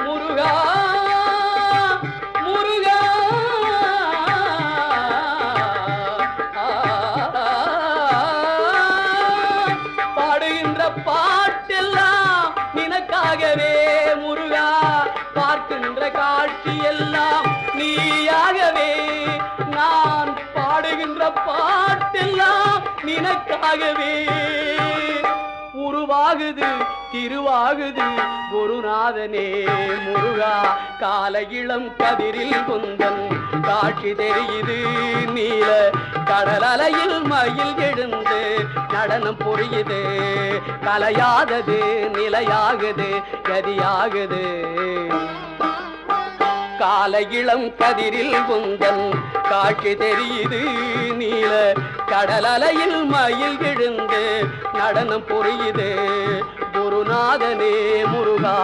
முருகா முருகா பாடுகின்ற பாட்டெல்லாம் நினக்காகவே முருகா, பார்க்கின்ற காட்சி எல்லாம் நீயாகவே. நான் பாடுகின்ற பாட்டெல்லாம் நினக்காகவே. உருவாகுது திருவாகுது குருநாதனே முருகா, கால இளம் கதிரில் குந்தன் காட்சி தெரியுது. நீல கடல் அலையில் மயில் எழுந்து நடனம் புரியுது. கலையாதது நிலையாகுது கதியாகுது. கால இளம் கதிரில் குந்தன் காட்சி தெரியுது. நீல கடல் அலையில் மயில் எழுந்து நடனம் புரியுது. குருநாதனே முருகா.